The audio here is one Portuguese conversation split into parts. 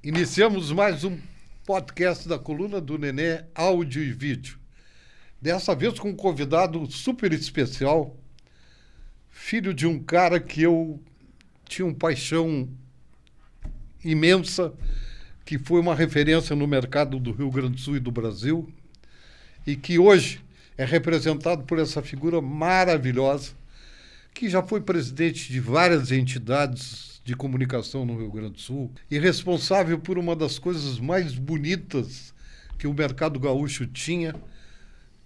Iniciamos mais um podcast da Coluna do Nenê, áudio e vídeo. Dessa vez com um convidado super especial, filho de um cara que eu tinha uma paixão imensa, que foi uma referência no mercado do Rio Grande do Sul e do Brasil, e que hoje é representado por essa figura maravilhosa, que já foi presidente de várias entidades de comunicação no Rio Grande do Sul e responsável por uma das coisas mais bonitas que o mercado gaúcho tinha,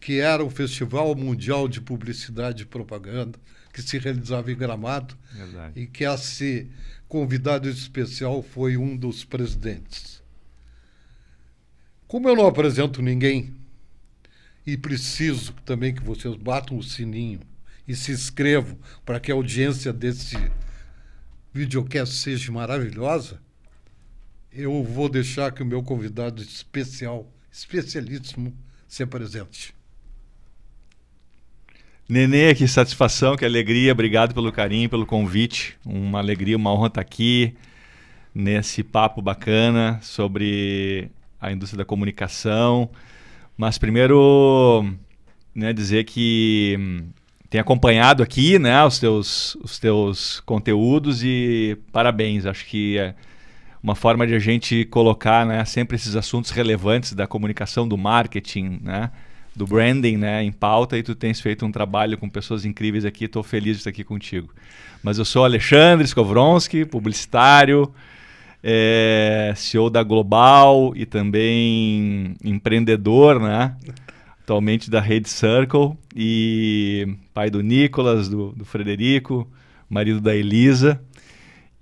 que era o Festival Mundial de Publicidade e Propaganda, que se realizava em Gramado. Verdade. E que esse convidado especial foi um dos presidentes. Como eu não apresento ninguém, e preciso também que vocês batam o sininho e se inscrevam para que a audiência desse videocast seja maravilhosa, eu vou deixar que o meu convidado especial, especialíssimo, se apresente. Nenê, que satisfação, que alegria, obrigado pelo carinho, pelo convite, uma alegria, uma honra estar aqui nesse papo bacana sobre a indústria da comunicação, mas primeiro, né, dizer que tenho acompanhado aqui, né, os teus conteúdos e parabéns. Acho que é uma forma de a gente colocar, né, sempre esses assuntos relevantes da comunicação, do marketing, né, do branding, né, em pauta, e tu tens feito um trabalho com pessoas incríveis aqui. Estou feliz de estar aqui contigo. Mas eu sou Alexandre Skowronski, publicitário, CEO da Global e também empreendedor, né? Atualmente da Rede Circle, e pai do Nicolas, do Frederico, marido da Elisa.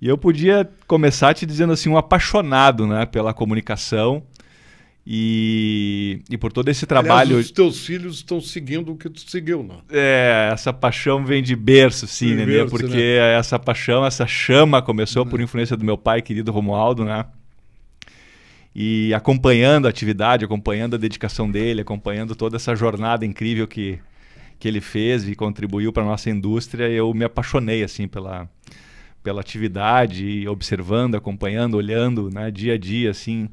E eu podia começar te dizendo assim, um apaixonado, né, pela comunicação e por todo esse trabalho. Aliás, os teus filhos estão seguindo o que tu seguiu, não? Essa paixão vem de berço, sim, Nenê, porque né? Essa paixão, essa chama começou por influência do meu pai, querido Romualdo, né? E acompanhando a atividade, acompanhando a dedicação dele, acompanhando toda essa jornada incrível que ele fez e contribuiu para a nossa indústria, eu me apaixonei assim, pela atividade, observando, acompanhando, olhando, né, dia a dia, assim,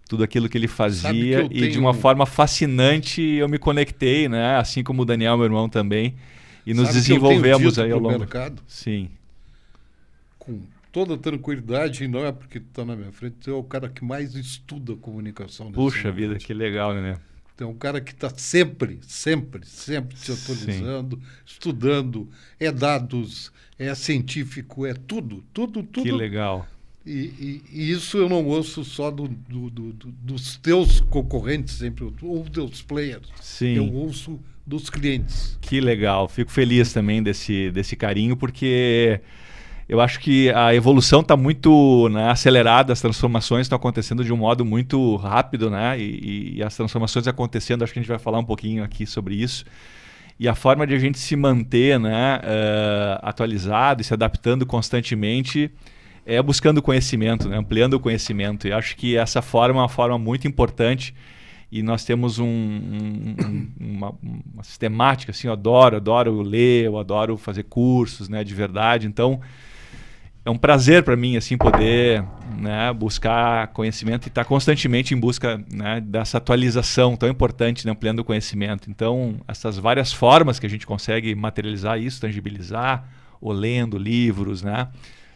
tudo aquilo que ele fazia. E de uma forma fascinante eu me conectei, né, assim como o Daniel, meu irmão, também, e nos desenvolvemos aí ao longo. Mercado? Sim. Com toda tranquilidade, e não é porque tu está na minha frente, tu é o cara que mais estuda comunicação. Puxa vida, que legal, né? Então, um cara que está sempre se atualizando, estudando, é dados, é científico, é tudo. Que legal. E isso eu não ouço só dos teus concorrentes, sempre, ou dos players. Sim. Eu ouço dos clientes. Que legal. Fico feliz também desse carinho, porque eu acho que a evolução está muito, né, acelerada, as transformações estão acontecendo de um modo muito rápido, né, e as transformações acontecendo, acho que a gente vai falar um pouquinho aqui sobre isso. E a forma de a gente se manter, né, atualizado e se adaptando constantemente é buscando conhecimento, né, ampliando o conhecimento. E acho que essa forma é uma forma muito importante. E nós temos uma sistemática, assim, eu adoro ler, eu adoro fazer cursos, né, de verdade. Então, é um prazer para mim, assim, poder, né, buscar conhecimento e estar constantemente em busca, né, dessa atualização tão importante, né, ampliando o conhecimento. Então, essas várias formas que a gente consegue materializar isso, tangibilizar, ou lendo livros, né,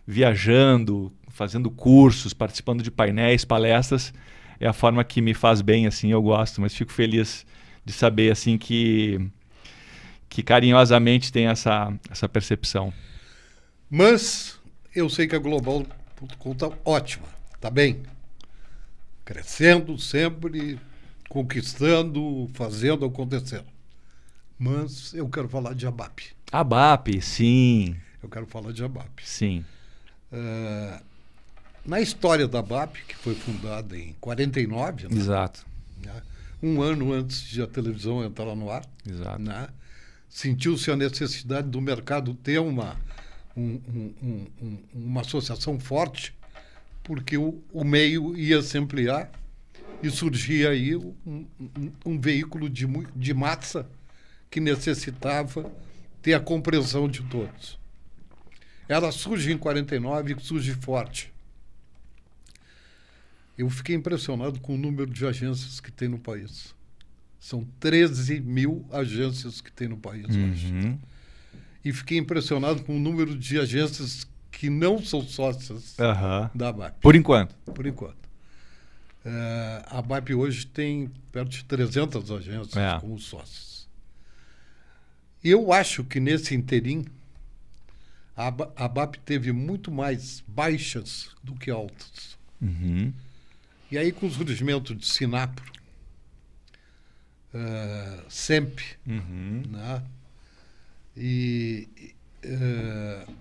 viajando, fazendo cursos, participando de painéis, palestras, é a forma que me faz bem, assim, eu gosto, mas fico feliz de saber, assim, que carinhosamente tem essa percepção. Mas eu sei que a Global.com está ótima, está bem, crescendo sempre, conquistando, fazendo, acontecendo. Mas eu quero falar de ABAP. ABAP, sim. Eu quero falar de ABAP. Sim. Na história da ABAP, que foi fundada em 49, né? Exato. Né? Um ano antes de a televisão entrar no ar, exato. Né? Sentiu-se a necessidade do mercado ter uma associação forte, porque o meio ia se ampliar e surgia aí um veículo de massa que necessitava ter a compreensão de todos. Ela surge em 49 e surge forte. Eu fiquei impressionado com o número de agências que tem no país. São 13 mil agências que tem no país hoje. E fiquei impressionado com o número de agências que não são sócias da ABAP. Por enquanto. Por enquanto. A ABAP hoje tem perto de 300 agências como sócios. Eu acho que nesse interim, a ABAP teve muito mais baixas do que altas. E aí, com o surgimento de Sinapro, SEMP, né?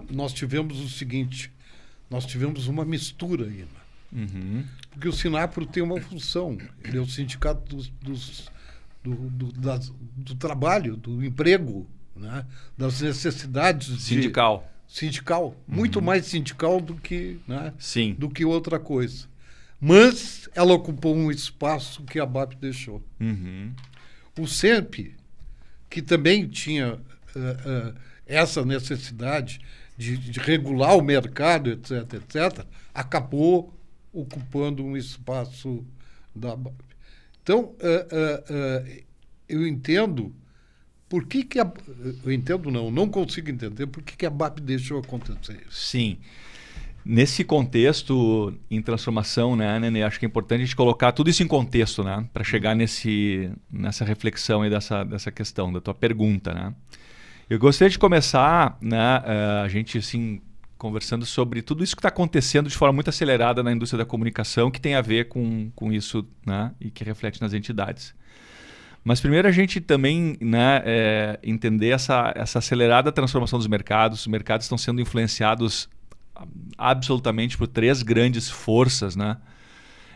Nós tivemos o seguinte, nós tivemos uma mistura aí, né? Porque o Sinapro tem uma função, ele é o sindicato do trabalho, do emprego, né? Das necessidades sindical, muito mais sindical do que, né? Sim. Do que outra coisa. Mas ela ocupou um espaço que a ABAP deixou. O SEMP, que também tinha essa necessidade de regular o mercado, etc., etc., acabou ocupando um espaço da ABAP. Então, eu entendo por que eu entendo não consigo entender por que a ABAP deixou acontecer isso. Sim. Nesse contexto em transformação, né, Nenê, acho que é importante a gente colocar tudo isso em contexto, né, para chegar nessa reflexão aí dessa questão, da tua pergunta, né. Eu gostaria de começar, né, a gente assim conversando sobre tudo isso que está acontecendo de forma muito acelerada na indústria da comunicação, que tem a ver com isso, né, e que reflete nas entidades. Mas primeiro a gente também, né, entender essa acelerada transformação dos mercados. Os mercados estão sendo influenciados absolutamente por 3 grandes forças, né?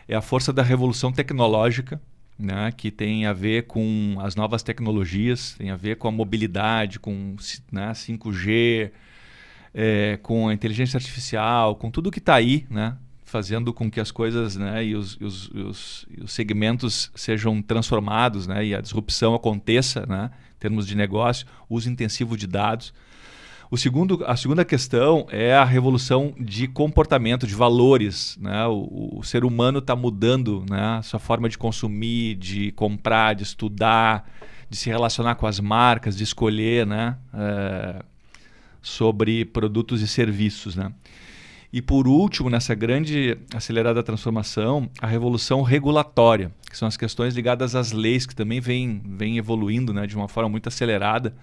É a força da revolução tecnológica, né, que tem a ver com as novas tecnologias, tem a ver com a mobilidade, com, né, 5G, com a inteligência artificial, com tudo que está aí, né, fazendo com que as coisas, né, e os segmentos sejam transformados, né, e a disrupção aconteça, né, em termos de negócio, uso intensivo de dados. A segunda questão é a revolução de comportamento, de valores, né? O ser humano está mudando, né, a sua forma de consumir, de comprar, de estudar, de se relacionar com as marcas, de escolher, né, sobre produtos e serviços, né? E por último, nessa grande acelerada transformação, a revolução regulatória, que são as questões ligadas às leis, que também vem evoluindo, né, de uma forma muito acelerada.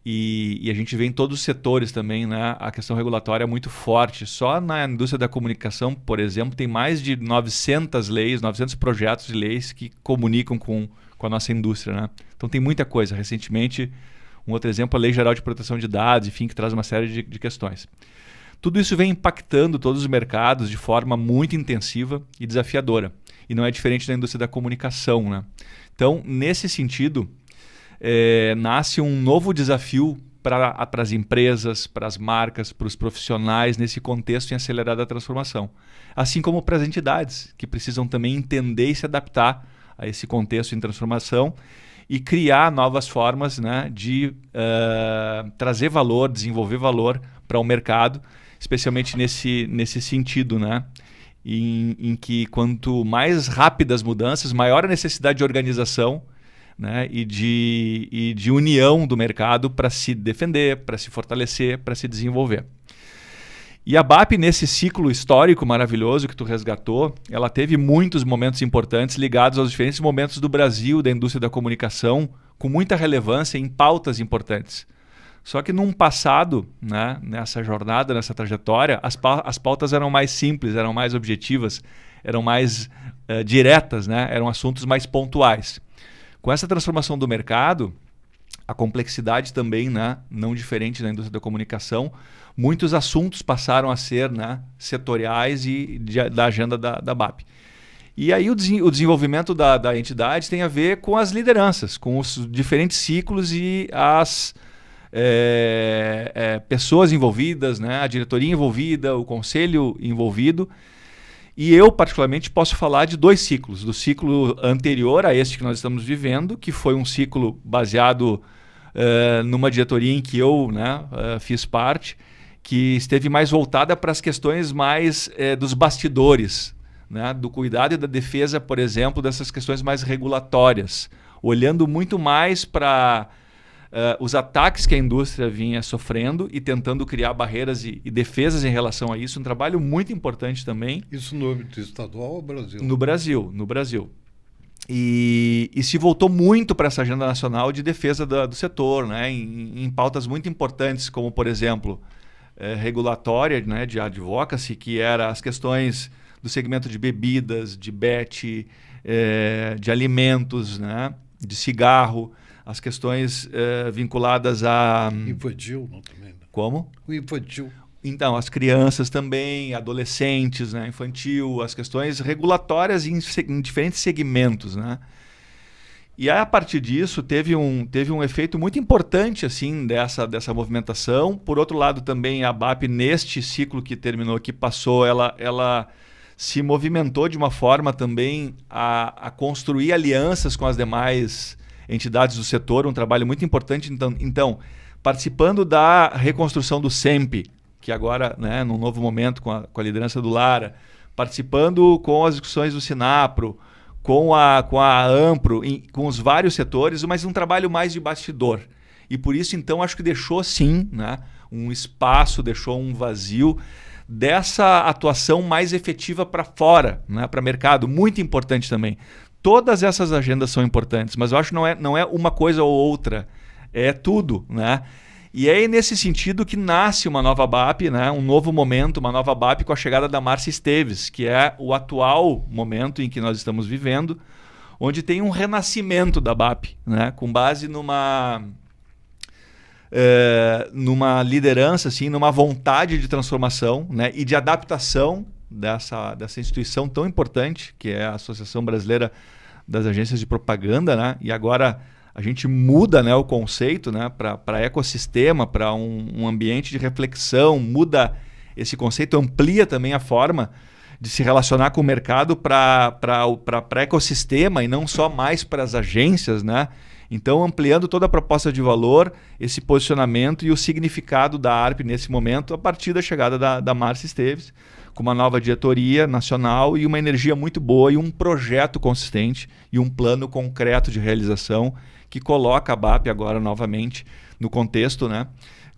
E a gente vê em todos os setores também, né, a questão regulatória é muito forte. Só na indústria da comunicação, por exemplo, tem mais de 900 leis, 900 projetos de leis que comunicam com a nossa indústria, né? Então tem muita coisa. Recentemente, um outro exemplo, a Lei Geral de Proteção de Dados, enfim, que traz uma série de questões. Tudo isso vem impactando todos os mercados de forma muito intensiva e desafiadora. E não é diferente da indústria da comunicação, né? Então, nesse sentido, nasce um novo desafio para as empresas, para as marcas, para os profissionais nesse contexto em acelerada transformação. Assim como para as entidades, que precisam também entender e se adaptar a esse contexto em transformação e criar novas formas, né, de trazer valor, desenvolver valor para o mercado, especialmente nesse sentido, né, em que quanto mais rápidas as mudanças, maior a necessidade de organização, né, e de união do mercado para se defender, para se fortalecer, para se desenvolver. E a ABAP, nesse ciclo histórico maravilhoso que tu resgatou, ela teve muitos momentos importantes ligados aos diferentes momentos do Brasil, da indústria da comunicação, com muita relevância em pautas importantes. Só que num passado, né, nessa jornada, nessa trajetória, as pautas eram mais simples, eram mais objetivas, eram mais diretas, né, eram assuntos mais pontuais. Com essa transformação do mercado, a complexidade também, né, não diferente da indústria da comunicação, muitos assuntos passaram a ser, né, setoriais e da agenda da ABAP. E aí o desenvolvimento da entidade tem a ver com as lideranças, com os diferentes ciclos e as pessoas envolvidas, né, a diretoria envolvida, o conselho envolvido. E eu, particularmente, posso falar de 2 ciclos. Do ciclo anterior a este que nós estamos vivendo, que foi um ciclo baseado numa diretoria em que eu, né, fiz parte, que esteve mais voltada para as questões mais dos bastidores, né, do cuidado e da defesa, por exemplo, dessas questões mais regulatórias, olhando muito mais para os ataques que a indústria vinha sofrendo e tentando criar barreiras e defesas em relação a isso. Um trabalho muito importante também. Isso no âmbito estadual ou Brasil? No Brasil. E se voltou muito para essa agenda nacional de defesa do setor, né? Em pautas muito importantes, como, por exemplo, regulatória, né, de advocacy, que era as questões do segmento de bebidas, de bet, de alimentos, né, de cigarro, as questões vinculadas a... Infantil, não também. Né? Como? O infantil. Então, as crianças também, adolescentes, né, infantil, as questões regulatórias em diferentes segmentos, né? E aí, a partir disso, teve um efeito muito importante assim, dessa movimentação. Por outro lado, também a BAP, neste ciclo que terminou, que passou, ela se movimentou de uma forma também a construir alianças com as demais entidades do setor, um trabalho muito importante. Então, participando da reconstrução do SEMP, que agora, né, num novo momento, com a liderança do Lara, participando com as discussões do Sinapro, com a Ampro, com os vários setores, mas um trabalho mais de bastidor. E por isso, então, acho que deixou, sim, né, um espaço, deixou um vazio dessa atuação mais efetiva para fora, né, para mercado, muito importante também. Todas essas agendas são importantes, mas eu acho que não é uma coisa ou outra, é tudo, né? E é nesse sentido que nasce uma nova BAP, né? Um novo momento, uma nova BAP com a chegada da Márcia Esteves, que é o atual momento em que nós estamos vivendo, onde tem um renascimento da BAP, né? Com base numa liderança, assim, numa vontade de transformação, né? E de adaptação dessa instituição tão importante, que é a Associação Brasileira das Agências de Propaganda, né? E agora a gente muda, né, o conceito, né, para ecossistema, para um ambiente de reflexão, muda esse conceito, amplia também a forma de se relacionar com o mercado para ecossistema e não só mais para as agências, né? Então, ampliando toda a proposta de valor, esse posicionamento e o significado da ARP nesse momento, a partir da chegada da Márcia Esteves, com uma nova diretoria nacional e uma energia muito boa e um projeto consistente e um plano concreto de realização que coloca a BAP agora novamente no contexto, né,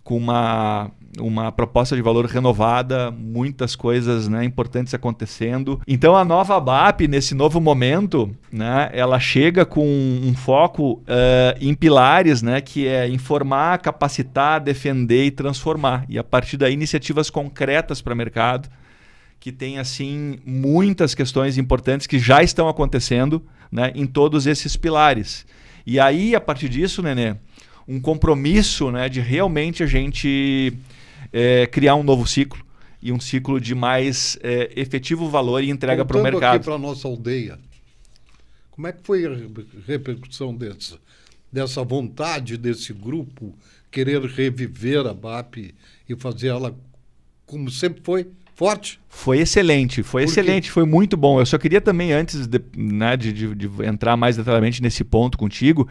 com uma proposta de valor renovada, muitas coisas, né, importantes acontecendo. Então a nova BAP, nesse novo momento, né, ela chega com um foco em pilares, né, que é informar, capacitar, defender e transformar. E a partir daí iniciativas concretas para o mercado, que tem assim muitas questões importantes que já estão acontecendo, né, em todos esses pilares. E aí, a partir disso, Nenê, um compromisso, né, de realmente a gente criar um novo ciclo e um ciclo de mais efetivo valor e entrega para o mercado. Voltando aqui para a nossa aldeia, como é que foi a repercussão dessa vontade desse grupo querer reviver a BAP e fazer ela como sempre foi? Forte? Foi excelente, foi muito bom. Eu só queria também, antes de entrar mais detalhadamente nesse ponto contigo,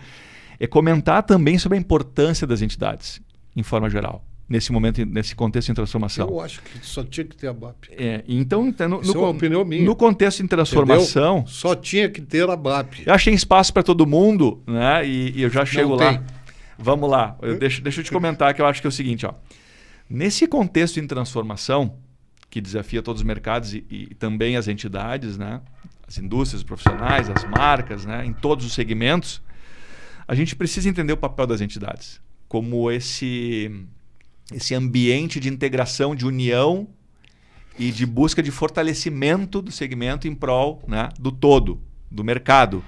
comentar também sobre a importância das entidades, em forma geral, nesse momento, nesse contexto em transformação. Eu acho que só tinha que ter a BAP. Então, isso é uma opinião minha. No contexto em transformação... Entendeu? Só tinha que ter a BAP. Eu achei espaço para todo mundo, né? E eu já chego lá. Tem. Vamos lá. Deixa eu te comentar que eu acho que é o seguinte, ó. Nesse contexto em transformação, que desafia todos os mercados e também as entidades, né? As indústrias, os profissionais, as marcas, né? Em todos os segmentos, a gente precisa entender o papel das entidades como esse ambiente de integração, de união e de busca de fortalecimento do segmento em prol, né, do todo, do mercado.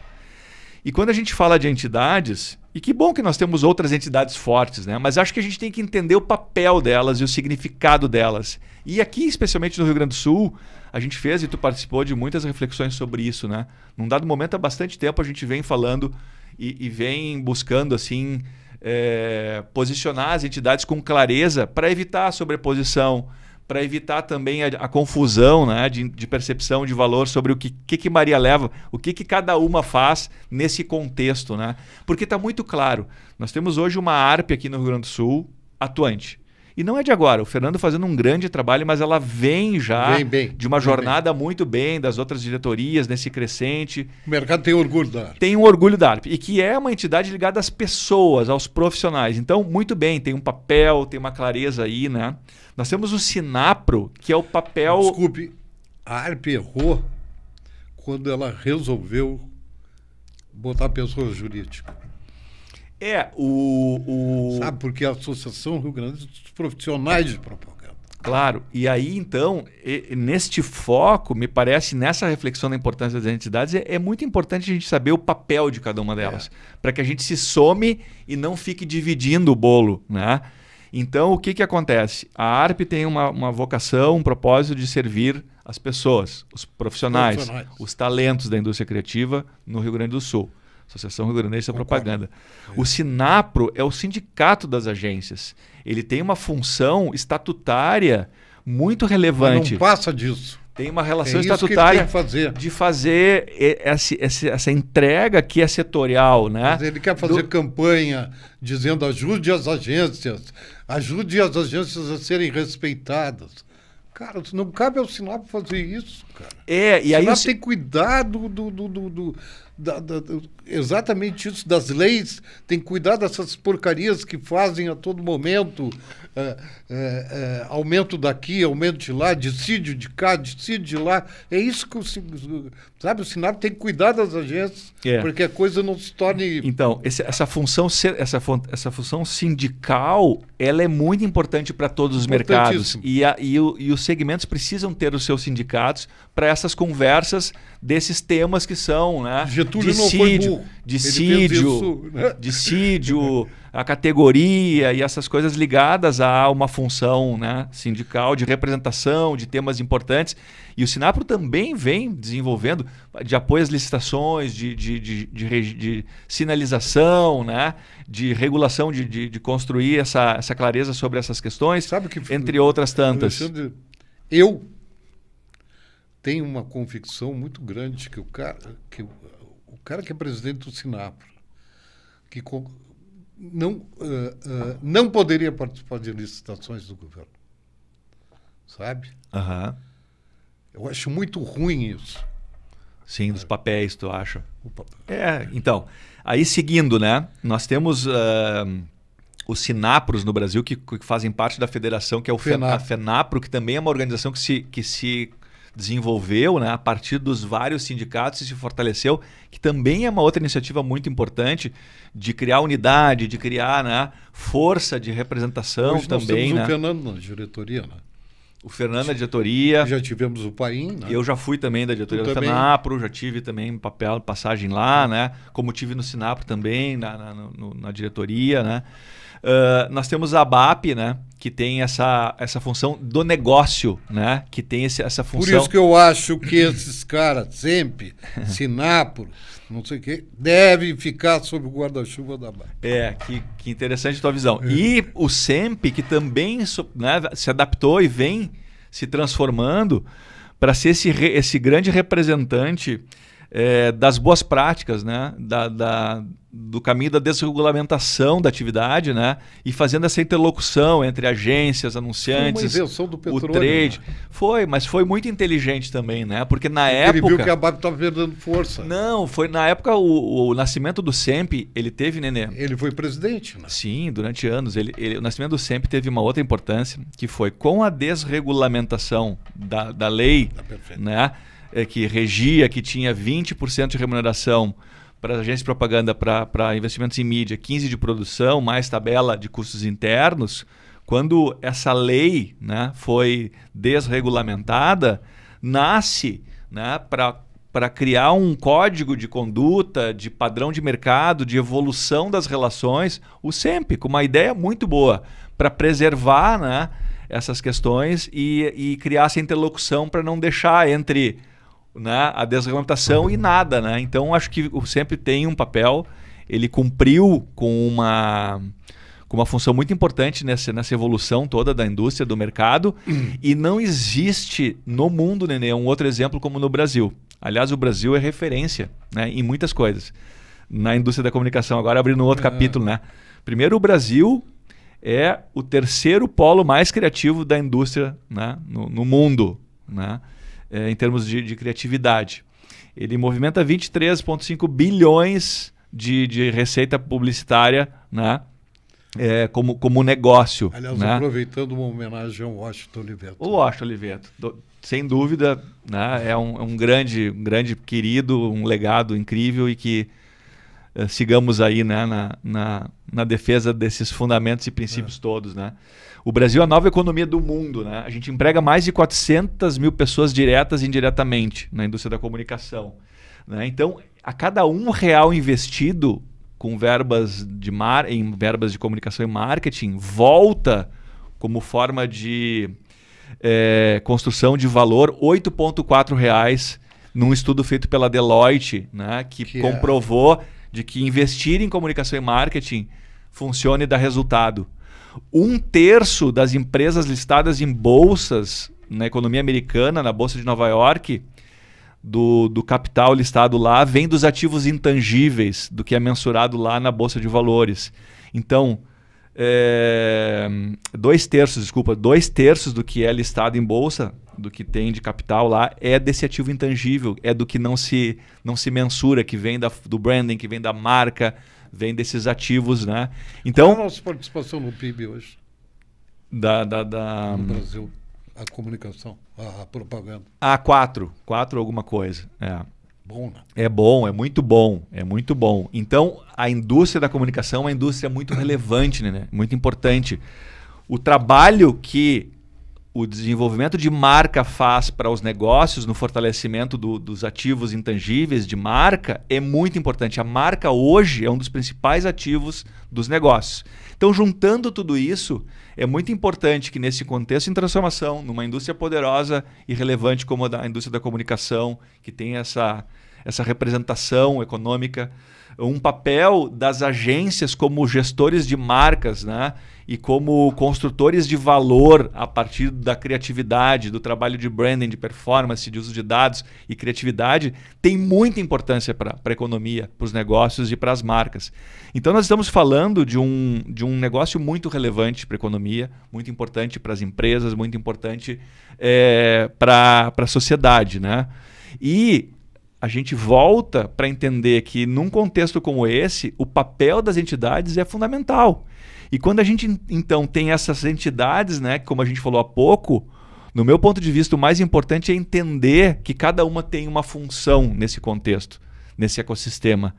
E quando a gente fala de entidades, e que bom que nós temos outras entidades fortes, né? Mas acho que a gente tem que entender o papel delas e o significado delas. E aqui, especialmente no Rio Grande do Sul, a gente fez e tu participou de muitas reflexões sobre isso, né? Num dado momento, há bastante tempo, a gente vem falando e vem buscando assim posicionar as entidades com clareza para evitar a sobreposição, para evitar também a confusão, né, de percepção de valor sobre o que Maria leva, o que cada uma faz nesse contexto, né? Porque está muito claro, nós temos hoje uma ARP aqui no Rio Grande do Sul atuante. E não é de agora, o Fernando fazendo um grande trabalho, mas ela vem já de uma jornada muito bem das outras diretorias, nesse crescente. O mercado tem orgulho da ARP. Tem um orgulho da ARP. E que é uma entidade ligada às pessoas, aos profissionais. Então, muito bem, tem um papel, tem uma clareza aí, né? Nós temos o Sinapro, que é o papel... Desculpe, a ARP errou quando ela resolveu botar pessoa jurídica. Sabe, porque a Associação Rio Grande dos Profissionais de Propaganda. Claro, e aí então, neste foco, me parece, nessa reflexão da importância das entidades, é muito importante a gente saber o papel de cada uma delas, para que a gente se some e não fique dividindo o bolo, né? Então, o que acontece? A ARP tem uma vocação, um propósito de servir as pessoas, os profissionais, os talentos da indústria criativa no Rio Grande do Sul. Associação Rio Grandense da Propaganda. O Sinapro é o sindicato das agências. Ele tem uma função estatutária muito relevante. Mas não passa disso. Tem uma relação estatutária de fazer essa entrega que é setorial, né? Mas ele quer fazer campanha dizendo ajude as agências a serem respeitadas. Cara, não cabe ao Sinapro fazer isso, cara. E aí o Sinapro tem cuidado exatamente isso, das leis, tem que cuidar dessas porcarias que fazem a todo momento, aumento daqui, aumento de lá, dissídio de cá, dissídio de lá. É isso que o Sinapro tem que cuidar das agências, porque a coisa não se torne... Então, essa função sindical, ela é muito importante para todos os mercados. E os segmentos precisam ter os seus sindicatos para essas conversas desses temas que são, né? Getúlio não foi burro. Dissídio, a categoria e essas coisas ligadas a uma função, né, sindical, de representação, de temas importantes. E o Sinapro também vem desenvolvendo de apoio às licitações, de sinalização, né, de regulação, de construir essa clareza sobre essas questões, entre outras tantas. Alexandre, eu tenho uma convicção muito grande que o cara que é presidente do Sinapro, que não poderia participar de licitações do governo. Sabe? Uhum. Eu acho muito ruim isso. Sim, dos papéis, tu acha? Então, aí seguindo, né? Nós temos os Sinapros no Brasil, que fazem parte da federação, que é a FENAPRO, que também é uma organização que se desenvolveu, né, a partir dos vários sindicatos e se fortaleceu, que também é uma outra iniciativa muito importante de criar unidade, de criar, né, força de representação. Hoje também. Nós temos o Fernando na diretoria, né? O Fernando na diretoria. Já tivemos o Paim, né? Eu já fui também da diretoria do FENAPRO, já tive também passagem lá, né? Como tive no Sinapro também, na diretoria, né? Nós temos a ABAP, né, que tem essa função do negócio, né, que tem essa função... Por isso que eu acho que esses caras, sempre, Sinapro, não sei o quê, devem ficar sob o guarda-chuva da ABAP. Que interessante a tua visão. E o SEMP, que também, né, se adaptou e vem se transformando para ser esse grande representante das boas práticas, né, do caminho da desregulamentação da atividade, né, e fazendo essa interlocução entre agências, anunciantes, foi uma invenção do petróleo, o trade. Né? Mas foi muito inteligente também, né, porque na época... Ele viu que a ABAP estava perdendo força. Não, foi na época o nascimento do SEMP, ele teve, Nenê... Ele foi presidente, né? Sim, durante anos. O nascimento do SEMP teve uma outra importância, que foi com a desregulamentação da lei, né, que regia, que tinha 20% de remuneração para as agências de propaganda para investimentos em mídia, 15% de produção, mais tabela de custos internos. Quando essa lei, né, foi desregulamentada, nasce, né, para criar um código de conduta, de padrão de mercado, de evolução das relações, o SEMP, com uma ideia muito boa, para preservar, né, essas questões e criar essa interlocução para não deixar entre, né, a desregulamentação e nada, né? Então acho que o SEMP tem um papel, ele cumpriu com com uma função muito importante nessa evolução toda da indústria, do mercado. E não existe no mundo, Nenê, um outro exemplo como no Brasil. Aliás, o Brasil é referência, né, em muitas coisas. Na indústria da comunicação, agora abrindo um outro capítulo, né? Primeiro, o Brasil é o terceiro polo mais criativo da indústria, né, no mundo, né, em termos de criatividade. Ele movimenta 23,5 bilhões de receita publicitária, né, como negócio. Aliás, né? aproveitando uma homenagem ao Washington Oliveto. O Washington Oliveto, sem dúvida, né, é um grande querido, um legado incrível e que sigamos aí, né, na defesa desses fundamentos e princípios todos. Né? O Brasil é a nova economia do mundo. Né? A gente emprega mais de 400 mil pessoas diretas e indiretamente na indústria da comunicação. Né? Então, a cada R$1 investido com verbas em verbas de comunicação e marketing, volta como forma de construção de valor R$8,4 num estudo feito pela Deloitte, né, que comprovou de que investir em comunicação e marketing funciona e dá resultado. 1/3 das empresas listadas em bolsas na economia americana, na Bolsa de Nova York, do capital listado lá, vem dos ativos intangíveis, do que é mensurado lá na Bolsa de Valores. Então, 2/3 do que é listado em bolsa, do que tem de capital lá, é desse ativo intangível, é do que não se mensura, que vem do branding, que vem da marca, vem desses ativos. Né? Então, qual é a nossa participação no PIB hoje? No Brasil, a comunicação, a propaganda. 4 alguma coisa. Bom, né? É bom, é muito bom, é muito bom. Então, a indústria da comunicação é uma indústria muito relevante, né? Muito importante. O trabalho que o desenvolvimento de marca faz para os negócios no fortalecimento dos ativos intangíveis de marca é muito importante. A marca hoje é um dos principais ativos dos negócios. Então, juntando tudo isso, é muito importante que nesse contexto em transformação, numa indústria poderosa e relevante como a indústria da comunicação, que tem essa representação econômica, um papel das agências como gestores de marcas, né? E como construtores de valor a partir da criatividade, do trabalho de branding, de performance, de uso de dados e criatividade, tem muita importância para a economia, para os negócios e para as marcas. Então nós estamos falando de um negócio muito relevante para a economia, muito importante para as empresas, muito importante para a sociedade. Né? E a gente volta para entender que num contexto como esse, o papel das entidades é fundamental. E quando a gente, então, tem essas entidades, né, como a gente falou há pouco, no meu ponto de vista, o mais importante é entender que cada uma tem uma função nesse contexto, nesse ecossistema.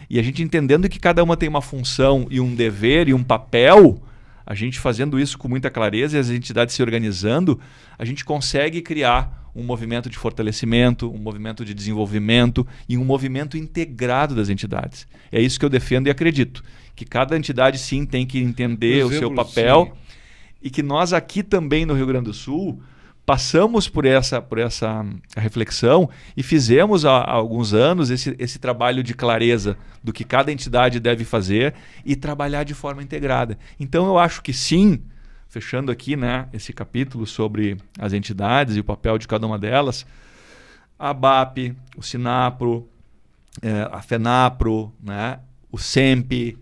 E a gente entendendo que cada uma tem uma função e um dever e um papel, a gente fazendo isso com muita clareza e as entidades se organizando, a gente consegue criar um movimento de fortalecimento, um movimento de desenvolvimento e um movimento integrado das entidades. É isso que eu defendo e acredito. Que cada entidade, sim, tem que entender o seu papel, sim. E que nós aqui também no Rio Grande do Sul passamos por essa reflexão e fizemos há alguns anos esse trabalho de clareza do que cada entidade deve fazer e trabalhar de forma integrada. Então eu acho que sim, fechando aqui, né, esse capítulo sobre as entidades e o papel de cada uma delas, a ABAP, o SINAPRO, a FENAPRO, né, o SEMP,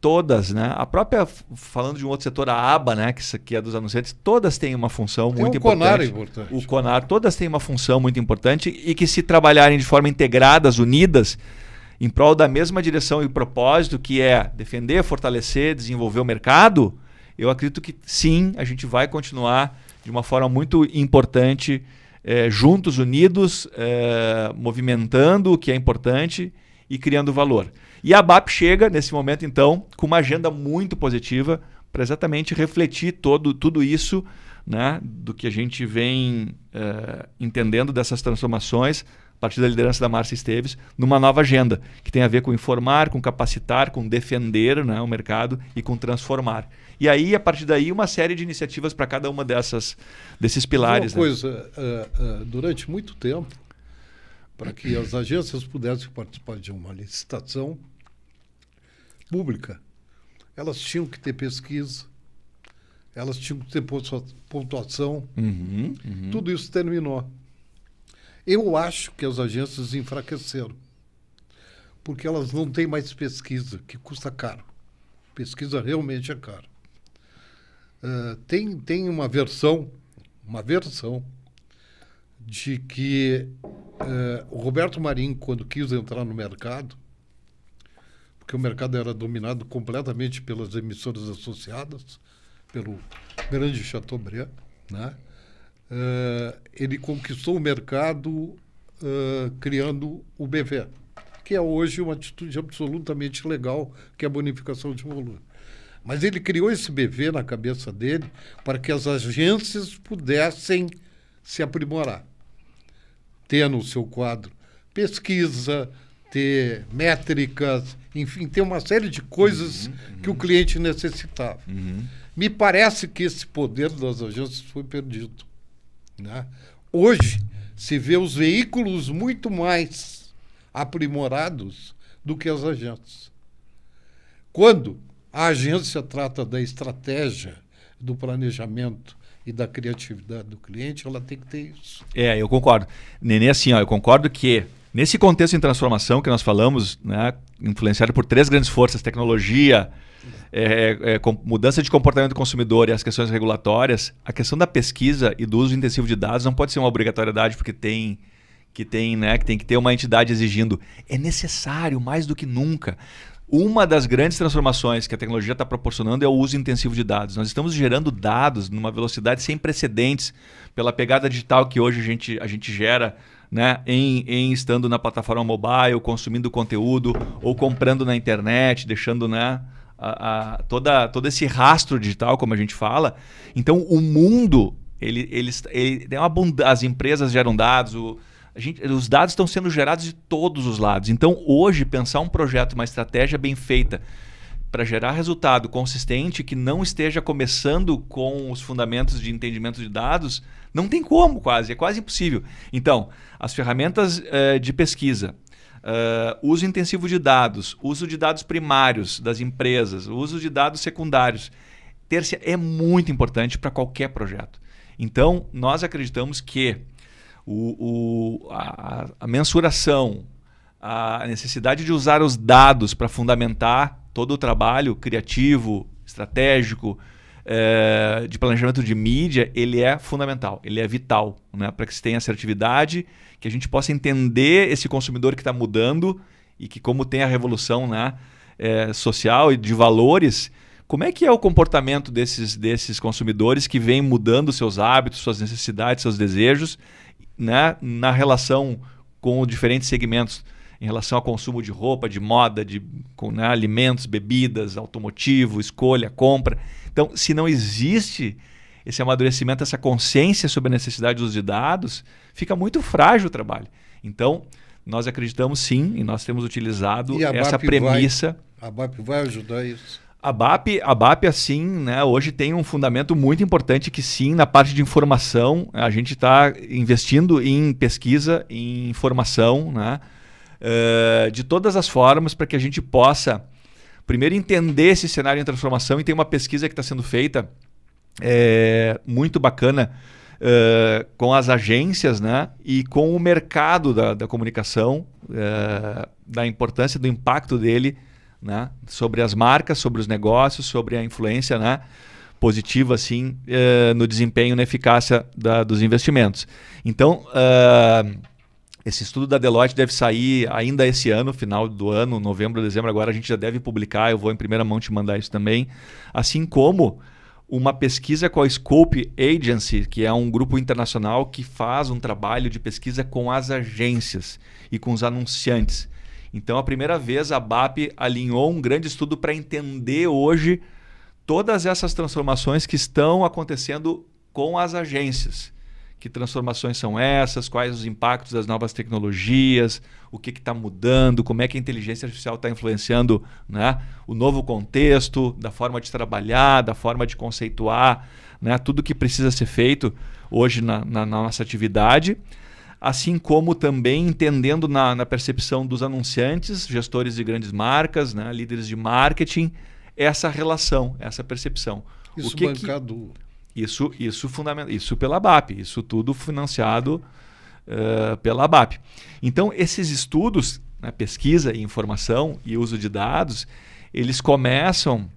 todas, né? A própria, falando de um outro setor, a ABA, né? Que é dos anunciantes, todas têm uma função muito importante. O CONAR é importante. O CONAR, todas têm uma função muito importante e que se trabalharem de forma integradas, unidas, em prol da mesma direção e propósito, que é defender, fortalecer, desenvolver o mercado, eu acredito que sim, a gente vai continuar de uma forma muito importante, juntos, unidos, movimentando o que é importante e criando valor. E a ABAP chega, nesse momento, então, com uma agenda muito positiva para exatamente refletir tudo isso, né, do que a gente vem entendendo dessas transformações, a partir da liderança da Márcia Esteves, numa nova agenda, que tem a ver com informar, com capacitar, com defender, né, o mercado e com transformar. E aí, a partir daí, uma série de iniciativas para cada uma desses pilares. Uma coisa, durante muito tempo, para que as agências pudessem participar de uma licitação pública, elas tinham que ter pesquisa, elas tinham que ter pontuação. Tudo isso terminou. Eu acho que as agências enfraqueceram, porque elas não têm mais pesquisa, que custa caro. Pesquisa realmente é caro. Tem uma versão de que o Roberto Marinho, quando quis entrar no mercado, porque o mercado era dominado completamente pelas emissoras associadas, pelo grande Chateaubriand, né? Ele conquistou o mercado criando o BV, que é hoje uma atitude absolutamente legal, que é a bonificação de volume. Mas ele criou esse BV na cabeça dele para que as agências pudessem se aprimorar, ter no seu quadro pesquisa, ter métricas, enfim, ter uma série de coisas que o cliente necessitava. Me parece que esse poder das agências foi perdido, né? Hoje se vê os veículos muito mais aprimorados do que as agências. Quando a agência trata da estratégia, do planejamento e da criatividade do cliente, ela tem que ter isso. Eu concordo. Nenê, assim, eu concordo que nesse contexto de transformação que nós falamos, né, influenciado por 3 grandes forças, tecnologia, mudança de comportamento do consumidor e as questões regulatórias, a questão da pesquisa e do uso intensivo de dados não pode ser uma obrigatoriedade porque tem que ter uma entidade exigindo. É necessário mais do que nunca. Uma das grandes transformações que a tecnologia está proporcionando é o uso intensivo de dados. Nós estamos gerando dados numa velocidade sem precedentes pela pegada digital que hoje a gente gera, né, em estando na plataforma mobile, consumindo conteúdo ou comprando na internet, deixando, né, todo esse rastro digital, como a gente fala. Então, o mundo, as empresas geram dados, os dados estão sendo gerados de todos os lados. Então, hoje, pensar um projeto, uma estratégia bem feita para gerar resultado consistente que não esteja começando com os fundamentos de entendimento de dados, não tem como quase, é quase impossível. Então, as ferramentas de pesquisa, uso intensivo de dados, uso de dados primários das empresas, uso de dados secundários, é muito importante para qualquer projeto. Então, nós acreditamos que a mensuração, a necessidade de usar os dados para fundamentar todo o trabalho criativo, estratégico, de planejamento de mídia, ele é fundamental, ele é vital, né, para que se tenha assertividade, que a gente possa entender esse consumidor que está mudando e que, como tem a revolução, né, social e de valores, como é que é o comportamento desses consumidores que vêm mudando seus hábitos, suas necessidades, seus desejos, né, na relação com diferentes segmentos, em relação ao consumo de roupa, de moda, né, alimentos, bebidas, automotivo, escolha, compra. Então, se não existe esse amadurecimento, essa consciência sobre a necessidade do uso de dados, fica muito frágil o trabalho. Então, nós acreditamos sim, e nós temos utilizado essa premissa. A BAP vai ajudar isso? A BAP, assim, né, hoje tem um fundamento muito importante que sim, na parte de informação, a gente está investindo em pesquisa, em informação, né, de todas as formas para que a gente possa, primeiro, entender esse cenário em transformação, e tem uma pesquisa que está sendo feita muito bacana com as agências, né, e com o mercado da comunicação, da importância, do impacto dele, né, sobre as marcas, sobre os negócios, sobre a influência, né, positiva assim, no desempenho, na eficácia dos investimentos. Então, esse estudo da Deloitte deve sair ainda esse ano, final do ano, novembro, dezembro. Agora a gente já deve publicar, eu vou em primeira mão te mandar isso também. Assim como uma pesquisa com a Scope Agency, que é um grupo internacional que faz um trabalho de pesquisa com as agências e com os anunciantes. Então, a primeira vez, a BAP alinhou um grande estudo para entender hoje todas essas transformações que estão acontecendo com as agências. Que transformações são essas? Quais os impactos das novas tecnologias? O que está mudando? Como é que a inteligência artificial está influenciando, né, o novo contexto, da forma de trabalhar, da forma de conceituar, né, tudo que precisa ser feito hoje na nossa atividade. Assim como também entendendo na percepção dos anunciantes, gestores de grandes marcas, né, líderes de marketing, essa relação, essa percepção. Isso bancado... Isso pela ABAP, isso tudo financiado pela ABAP. Então, esses estudos, né, pesquisa e informação e uso de dados, eles começam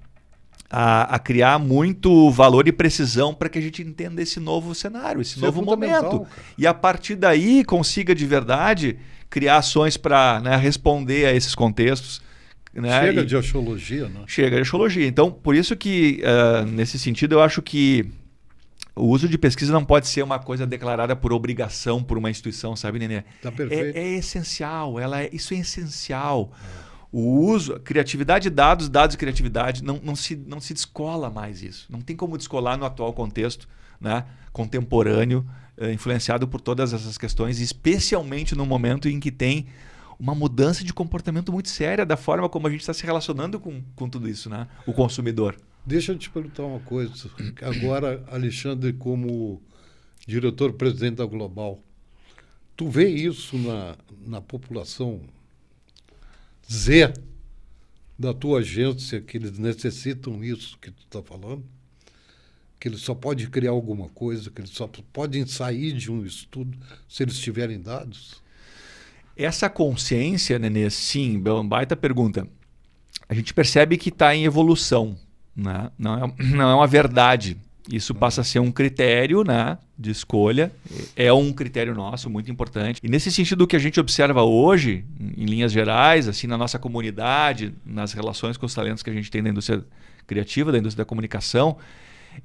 a criar muito valor e precisão para que a gente entenda esse novo cenário, esse novo momento. Cara. E a partir daí consiga de verdade criar ações para, né, responder a esses contextos. Né? Chega de axiologia, né? Chega de axiologia. Então, por isso que, nesse sentido, eu acho que o uso de pesquisa não pode ser uma coisa declarada por obrigação por uma instituição, sabe, Nenê? Tá perfeito. É essencial, isso é essencial. O uso, criatividade de dados, dados e criatividade, não se descola mais isso. Não tem como descolar no atual contexto, né, contemporâneo, influenciado por todas essas questões, especialmente no momento em que tem uma mudança de comportamento muito séria da forma como a gente está se relacionando com tudo isso, né? O consumidor. Deixa eu te perguntar uma coisa. Agora, Alexandre, como diretor-presidente da Global, tu vê isso na população Z da tua agência, que eles necessitam isso que tu está falando? Que eles só podem criar alguma coisa, que eles só podem sair de um estudo se eles tiverem dados? Essa consciência, Nenê, sim, baita pergunta. A gente percebe que está em evolução, né? Não é uma verdade. Isso passa a ser um critério, né, de escolha. É um critério nosso, muito importante. E nesse sentido, o que a gente observa hoje, em linhas gerais, assim, na nossa comunidade, nas relações com os talentos que a gente tem da indústria criativa, da indústria da comunicação,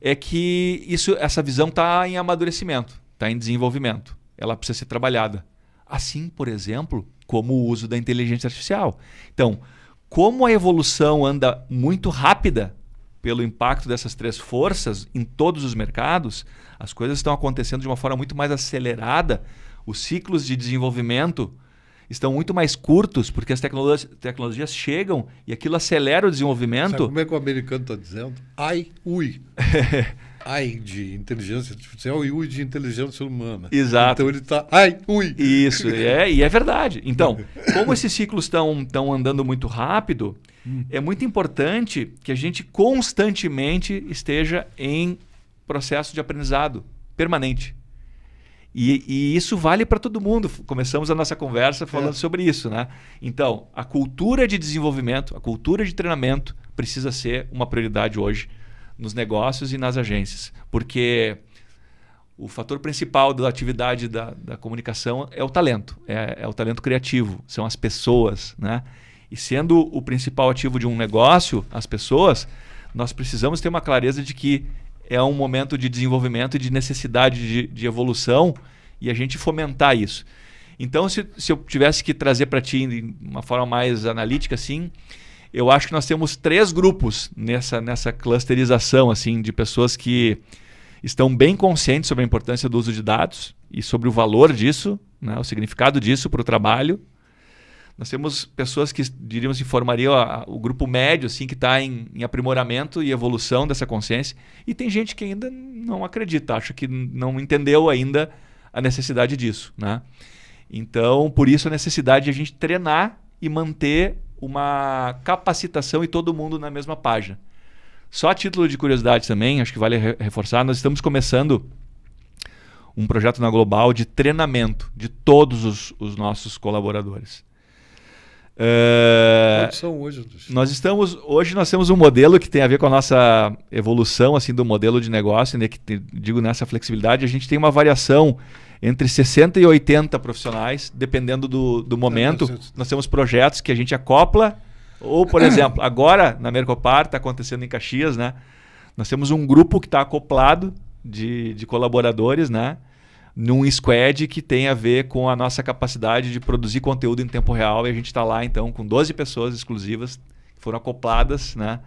é que essa visão está em amadurecimento, está em desenvolvimento. Ela precisa ser trabalhada. Assim, por exemplo, como o uso da inteligência artificial. Então, como a evolução anda muito rápida pelo impacto dessas três forças em todos os mercados, as coisas estão acontecendo de uma forma muito mais acelerada, os ciclos de desenvolvimento estão muito mais curtos, porque as tecnologias chegam e aquilo acelera o desenvolvimento. Sabe como é que o americano está dizendo? Ai, ui. Ai de inteligência artificial e ui de inteligência humana. Exato. Então ele está ai, ui. Isso, e é verdade. Então, como esses ciclos estão andando muito rápido, é muito importante que a gente constantemente esteja em processo de aprendizado permanente. E isso vale para todo mundo. Começamos a nossa conversa falando sobre isso, né? Então, a cultura de desenvolvimento, a cultura de treinamento precisa ser uma prioridade hoje nos negócios e nas agências. Porque o fator principal da atividade da comunicação é o talento. É o talento criativo, são as pessoas, né? E sendo o principal ativo de um negócio, as pessoas, nós precisamos ter uma clareza de que é um momento de desenvolvimento e de necessidade de evolução e a gente fomentar isso. Então, se eu tivesse que trazer para ti de uma forma mais analítica, assim, eu acho que nós temos 3 grupos nessa clusterização assim, de pessoas que estão bem conscientes sobre a importância do uso de dados e sobre o valor disso, né, o significado disso para o trabalho. Nós temos pessoas que, diríamos, formariam o grupo médio, assim, que está em aprimoramento e evolução dessa consciência. E tem gente que ainda não acredita, acha que não entendeu ainda a necessidade disso, né? Então, por isso a necessidade de a gente treinar e manter uma capacitação e todo mundo na mesma página. Só a título de curiosidade também, acho que vale reforçar, nós estamos começando um projeto na Global de treinamento de todos os nossos colaboradores. Quantos são hoje? Hoje nós temos um modelo que tem a ver com a nossa evolução assim, do modelo de negócio, né, que digo nessa flexibilidade, a gente tem uma variação entre 60 e 80 profissionais, dependendo do momento. Nós temos projetos que a gente acopla, ou, por exemplo, agora na Mercopar, está acontecendo em Caxias, né, nós temos um grupo que está acoplado de colaboradores, né, num squad que tem a ver com a nossa capacidade de produzir conteúdo em tempo real, e a gente está lá então com 12 pessoas exclusivas que foram acopladas, né,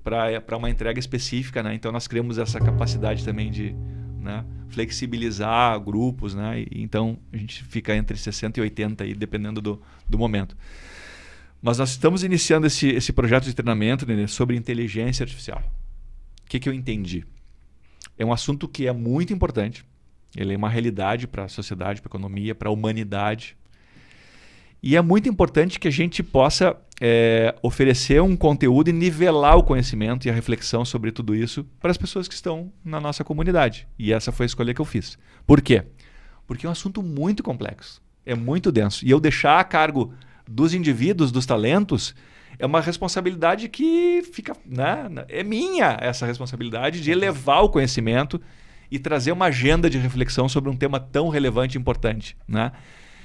para uma entrega específica, né? Então nós criamos essa capacidade também de, né, flexibilizar grupos, né? E então a gente fica entre 60 e 80 aí, dependendo do momento. Mas nós estamos iniciando esse projeto de treinamento, né, sobre inteligência artificial. O que eu entendi? É um assunto que é muito importante. Ele é uma realidade para a sociedade, para a economia, para a humanidade. E é muito importante que a gente possa oferecer um conteúdo e nivelar o conhecimento e a reflexão sobre tudo isso para as pessoas que estão na nossa comunidade. E essa foi a escolha que eu fiz. Por quê? Porque é um assunto muito complexo, é muito denso. E eu deixar a cargo dos indivíduos, dos talentos, é uma responsabilidade que fica... Né? É minha essa responsabilidade de elevar o conhecimento e trazer uma agenda de reflexão sobre um tema tão relevante e importante, né?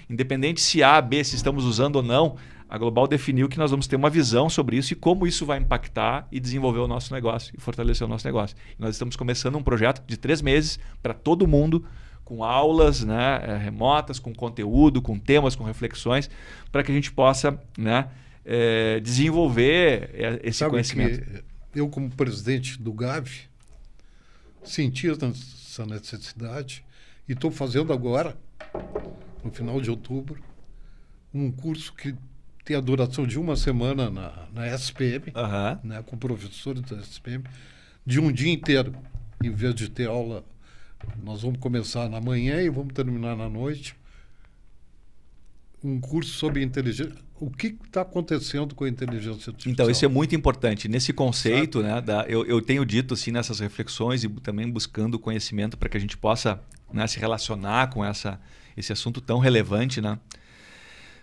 Independente se A, B, se estamos usando ou não, a Global definiu que nós vamos ter uma visão sobre isso e como isso vai impactar e desenvolver o nosso negócio e fortalecer o nosso negócio. E nós estamos começando um projeto de 3 meses para todo mundo, com aulas, né, remotas, com conteúdo, com temas, com reflexões, para que a gente possa, né, desenvolver esse conhecimento. Eu, como presidente do GAV, senti essa necessidade e estou fazendo agora, no final de outubro, um curso que tem a duração de 1 semana na SPM, né, com professores da SPM, de um dia inteiro. Em vez de ter aula, nós vamos começar na manhã e vamos terminar na noite. Um curso sobre inteligência. O que está acontecendo com a inteligência artificial? Então, isso é muito importante. Nesse conceito, né, eu tenho dito assim, nessas reflexões e também buscando conhecimento para que a gente possa, né, se relacionar com esse assunto tão relevante, né?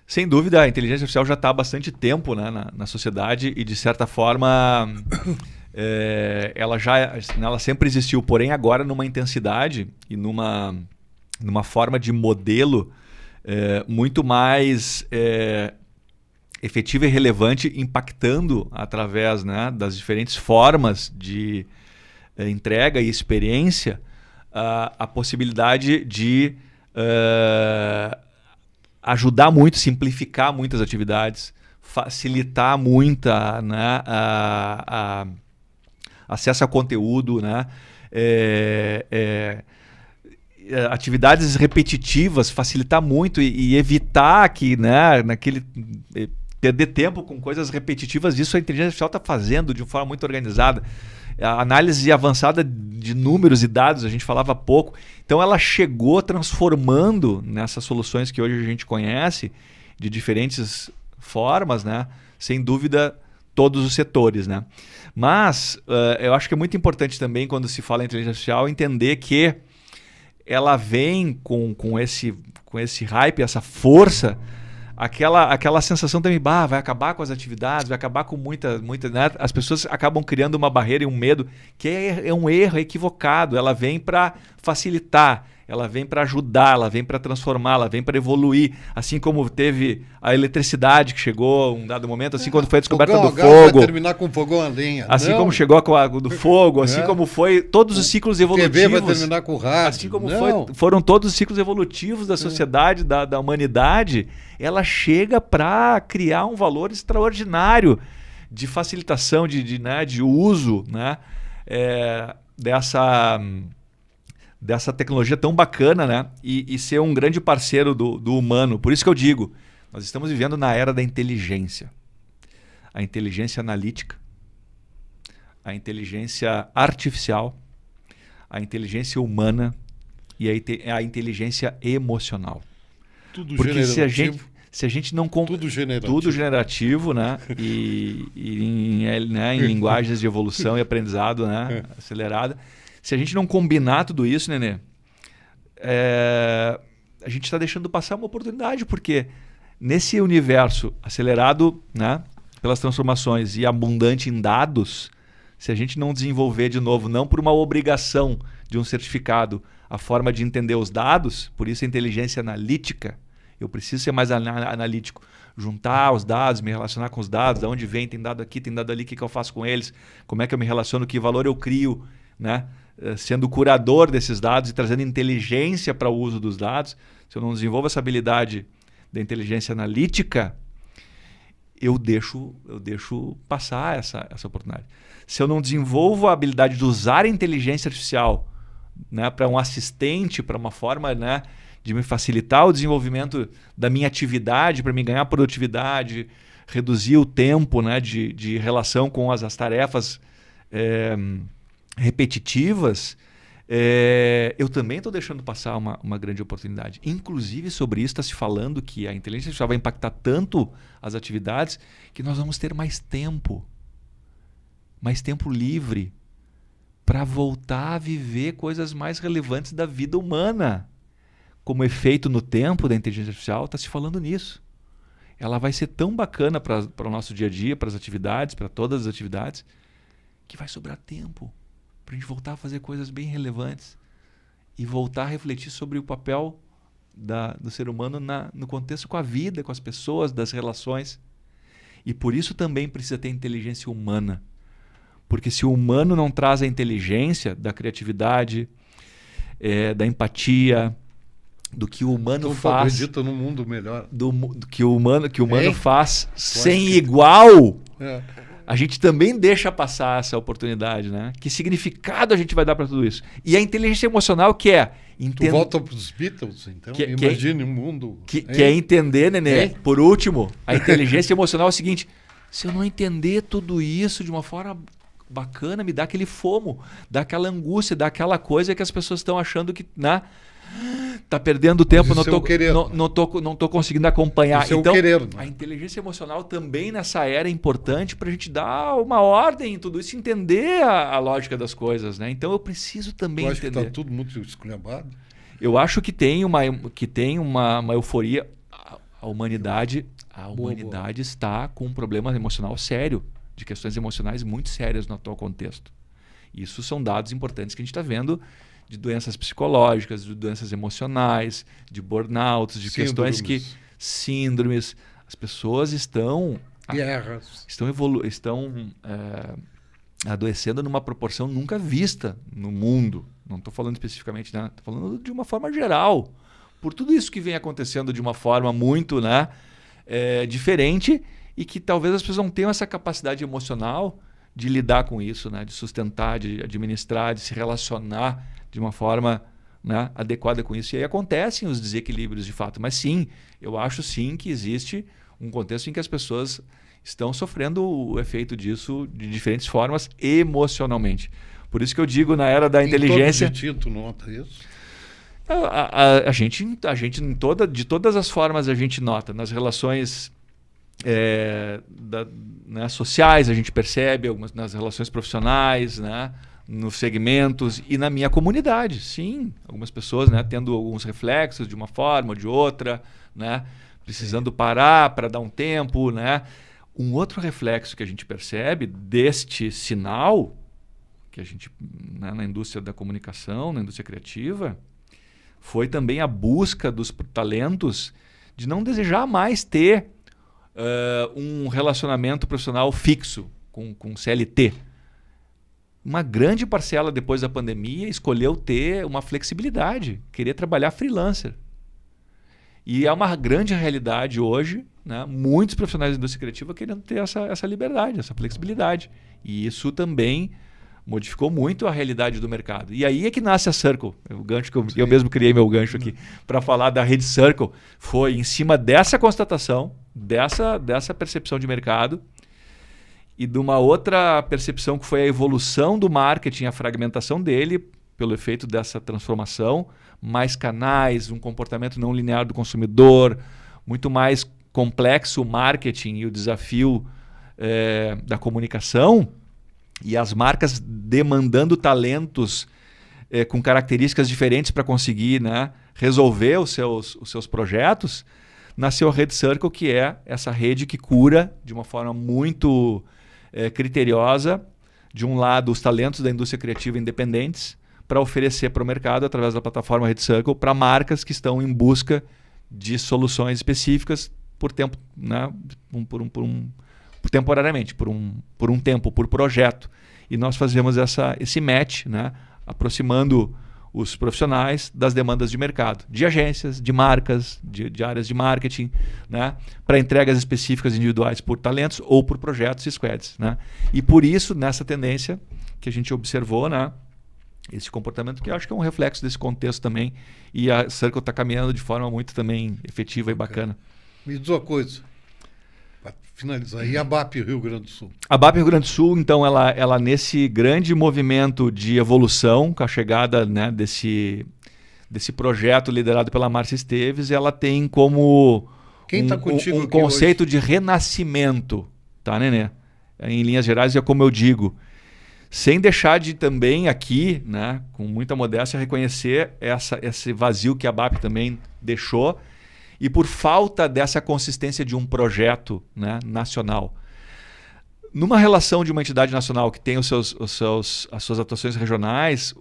Sem dúvida, a inteligência artificial já está há bastante tempo, né, na sociedade e, de certa forma, ela sempre existiu, porém agora numa intensidade e numa forma de modelo muito mais efetiva e relevante, impactando através, né, das diferentes formas de entrega e experiência a possibilidade de ajudar muito, simplificar muitas atividades, facilitar muita, né, acesso a conteúdo, né, atividades repetitivas, facilitar muito e evitar que, né, perder tempo com coisas repetitivas. Isso a inteligência artificial está fazendo de uma forma muito organizada. A análise avançada de números e dados, a gente falava pouco. Então ela chegou transformando nessas soluções que hoje a gente conhece, de diferentes formas, né? Sem dúvida, todos os setores, né? Mas eu acho que é muito importante também, quando se fala em inteligência artificial, entender que ela vem com esse hype, essa força, aquela sensação também, vai acabar com as atividades, vai acabar com muita, né? As pessoas acabam criando uma barreira e um medo que é um erro, é equivocado. Ela vem para facilitar, ela vem para ajudar, ela vem para transformar, ela vem para evoluir. Assim como teve a eletricidade que chegou um dado momento, assim quando foi a descoberta do fogo. Vai terminar com fogão a lenha. Assim como chegou com a do fogo, assim como foi todos os ciclos evolutivos. TV vai terminar com rádio. Assim como foram todos os ciclos evolutivos da sociedade, da humanidade, ela chega para criar um valor extraordinário de facilitação, de uso, né, dessa tecnologia tão bacana, né? E ser um grande parceiro do humano. Por isso que eu digo, nós estamos vivendo na era da inteligência. A inteligência analítica, a inteligência artificial, a inteligência humana e a inteligência emocional. Tudo porque generativo. Se a gente não... Tudo generativo, né? E em linguagens de evolução e aprendizado, né, acelerada. Se a gente não combinar tudo isso, Nenê, a gente está deixando passar uma oportunidade, porque nesse universo acelerado, né, pelas transformações e abundante em dados, se a gente não desenvolver de novo, não por uma obrigação de um certificado, a forma de entender os dados, por isso a inteligência analítica, eu preciso ser mais analítico, juntar os dados, me relacionar com os dados, de onde vem, tem dado aqui, tem dado ali, o que eu faço com eles, como é que eu me relaciono, que valor eu crio, né? Sendo curador desses dados e trazendo inteligência para o uso dos dados. Se eu não desenvolvo essa habilidade da inteligência analítica, eu deixo passar essa oportunidade. Se eu não desenvolvo a habilidade de usar a inteligência artificial, né, para um assistente, para uma forma, né, de me facilitar o desenvolvimento da minha atividade, para me ganhar produtividade, reduzir o tempo, né, de relação com as tarefas repetitivas, Eu também estou deixando passar uma grande oportunidade. Inclusive, sobre isso está se falando que a inteligência artificial vai impactar tanto as atividades que nós vamos ter mais tempo livre para voltar a viver coisas mais relevantes da vida humana. Como efeito no tempo da inteligência artificial, está se falando nisso. Ela vai ser tão bacana para o nosso dia a dia, para as atividades, para todas as atividades, que vai sobrar tempo para a gente voltar a fazer coisas bem relevantes e voltar a refletir sobre o papel do ser humano no contexto com a vida, com as pessoas, das relações. E por isso também precisa ter inteligência humana. Porque se o humano não traz a inteligência da criatividade, da empatia, do que o humano faz... acredita num mundo melhor. Do que o humano faz sem igual... A gente também deixa passar essa oportunidade, né? Que significado a gente vai dar para tudo isso? E a inteligência emocional que é... Tu volta para os Beatles, então? Imagine um mundo... Que é entender, Nenê, por último, a inteligência emocional é o seguinte: se eu não entender tudo isso de uma forma bacana, me dá aquele fomo, dá aquela angústia, dá aquela coisa que as pessoas estão achando que... Né? Tá perdendo tempo, não tô conseguindo acompanhar. Então, a inteligência emocional também nessa era é importante para a gente dar uma ordem em tudo isso, entender a lógica das coisas, né? Então eu preciso também entender. Tu acha que está tudo muito esculhambado? Eu acho que tem uma euforia. A humanidade está com um problema emocional sério, de questões emocionais muito sérias no atual contexto. Isso são dados importantes que a gente está vendo, de doenças psicológicas, de doenças emocionais, de burnouts, de questões que... Síndromes. As pessoas estão... Guerras. Estão adoecendo numa proporção nunca vista no mundo. Não estou falando especificamente, né? Estou falando de uma forma geral. Por tudo isso que vem acontecendo de uma forma muito, né, diferente, e que talvez as pessoas não tenham essa capacidade emocional de lidar com isso, né? De sustentar, de administrar, de se relacionar de uma forma, né, adequada com isso. E aí acontecem os desequilíbrios de fato. Mas sim, eu acho sim que existe um contexto em que as pessoas estão sofrendo o efeito disso de diferentes formas emocionalmente. Por isso que eu digo, na era da inteligência... Tu nota isso? A gente de todas as formas a gente nota. Nas relações né, sociais a gente percebe, nas relações profissionais, né, nos segmentos e na minha comunidade, sim. Algumas pessoas, né, tendo alguns reflexos de uma forma ou de outra, né, precisando parar para dar um tempo, né. Um outro reflexo que a gente percebe deste sinal que a gente, né, na indústria da comunicação, na indústria criativa, foi também a busca dos talentos de não desejar mais ter um relacionamento profissional fixo com CLT. Uma grande parcela depois da pandemia escolheu ter uma flexibilidade, querer trabalhar freelancer. E é uma grande realidade hoje, né? Muitos profissionais da indústria criativa querendo ter essa liberdade, essa flexibilidade. E isso também modificou muito a realidade do mercado. E aí é que nasce a Circle. O gancho que eu mesmo criei meu gancho aqui para falar da rede Circle. Foi em cima dessa constatação, dessa percepção de mercado, e de uma outra percepção que foi a evolução do marketing, a fragmentação dele, pelo efeito dessa transformação, mais canais, um comportamento não linear do consumidor, muito mais complexo o marketing e o desafio da comunicação, e as marcas demandando talentos com características diferentes para conseguir, né, resolver os seus projetos. Nasceu a Rede Circle, que é essa rede que cura de uma forma muito criteriosa, de um lado, os talentos da indústria criativa independentes, para oferecer para o mercado, através da plataforma Rede Circle, para marcas que estão em busca de soluções específicas por tempo, né, temporariamente, por um tempo, por projeto. E nós fazemos esse match, né, aproximando os profissionais das demandas de mercado, de agências, de marcas, de áreas de marketing, né, para entregas específicas individuais por talentos ou por projetos e squads, né? E por isso, nessa tendência que a gente observou, né, esse comportamento, que eu acho que é um reflexo desse contexto também, e a Circle está caminhando de forma muito também efetiva e bacana. Me diz uma coisa, para finalizar. E a BAP Rio Grande do Sul? A BAP Rio Grande do Sul, então, ela nesse grande movimento de evolução, com a chegada, né, desse projeto liderado pela Márcia Esteves, ela tem como um conceito de renascimento, tá, Nenê? Em linhas gerais, é como eu digo. Sem deixar de também aqui, né, com muita modéstia, reconhecer esse vazio que a BAP também deixou e por falta dessa consistência de um projeto, né, nacional. Numa relação de uma entidade nacional que tem as suas atuações regionais,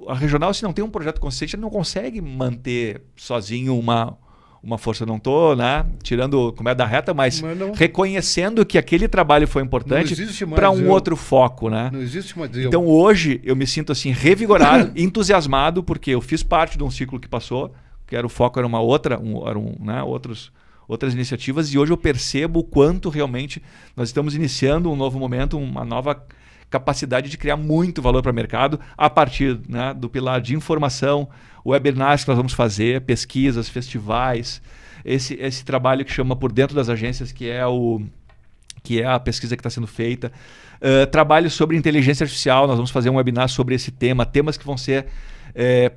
a regional, se não tem um projeto consistente, ele não consegue manter sozinho uma força. Não estou, né, tirando como é da reta, mas reconhecendo que aquele trabalho foi importante para um outro foco. Né? Não existe mais. Então hoje eu me sinto assim revigorado, entusiasmado, porque eu fiz parte de um ciclo que passou, que era o foco, era uma outra, né, outras iniciativas, e hoje eu percebo o quanto realmente nós estamos iniciando um novo momento, uma nova capacidade de criar muito valor para o mercado a partir, né, do pilar de informação, webinars que nós vamos fazer, pesquisas, festivais, esse trabalho que chama Por Dentro das Agências, que é a pesquisa que está sendo feita. Trabalho sobre inteligência artificial, nós vamos fazer um webinar sobre esse tema, temas que vão ser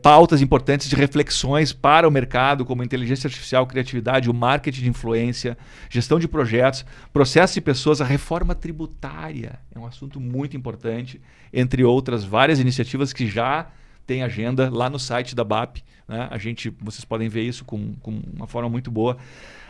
pautas importantes de reflexões para o mercado, como inteligência artificial, criatividade, o marketing de influência, gestão de projetos, processo de pessoas, a reforma tributária. É um assunto muito importante, entre outras várias iniciativas que já tem agenda lá no site da BAP. Né? Vocês podem ver isso com uma forma muito boa.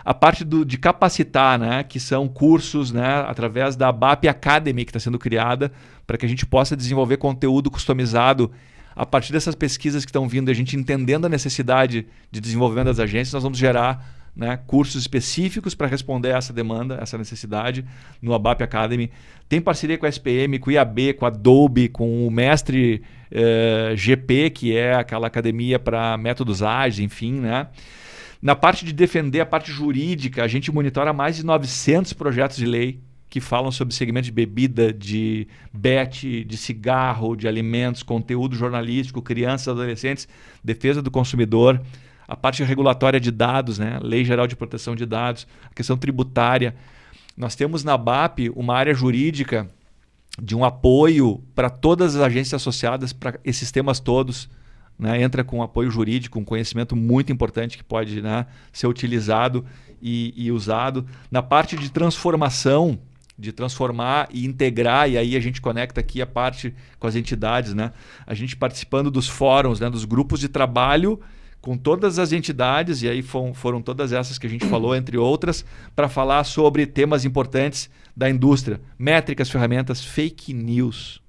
A parte de capacitar, né, que são cursos, né, através da BAP Academy, que está sendo criada, para que a gente possa desenvolver conteúdo customizado a partir dessas pesquisas que estão vindo, a gente entendendo a necessidade de desenvolvimento das agências, nós vamos gerar, né, cursos específicos para responder a essa demanda, essa necessidade no ABAP Academy. Tem parceria com a SPM, com o IAB, com a Adobe, com o Mestre GP, que é aquela academia para métodos ágeis, enfim. Né? Na parte de defender a parte jurídica, a gente monitora mais de 900 projetos de lei que falam sobre segmento de bebida, de bet, de cigarro, de alimentos, conteúdo jornalístico, crianças, adolescentes, defesa do consumidor, a parte regulatória de dados, né? Lei Geral de Proteção de Dados, a questão tributária. Nós temos na BAP uma área jurídica de um apoio para todas as agências associadas para esses temas todos. Né? Entra com apoio jurídico, um conhecimento muito importante que pode, né, ser utilizado e usado. Na parte de transformação, de transformar e integrar, e aí a gente conecta aqui a parte com as entidades, né? A gente participando dos fóruns, né, dos grupos de trabalho com todas as entidades, e aí foram todas essas que a gente falou, entre outras, para falar sobre temas importantes da indústria, métricas, ferramentas, fake news,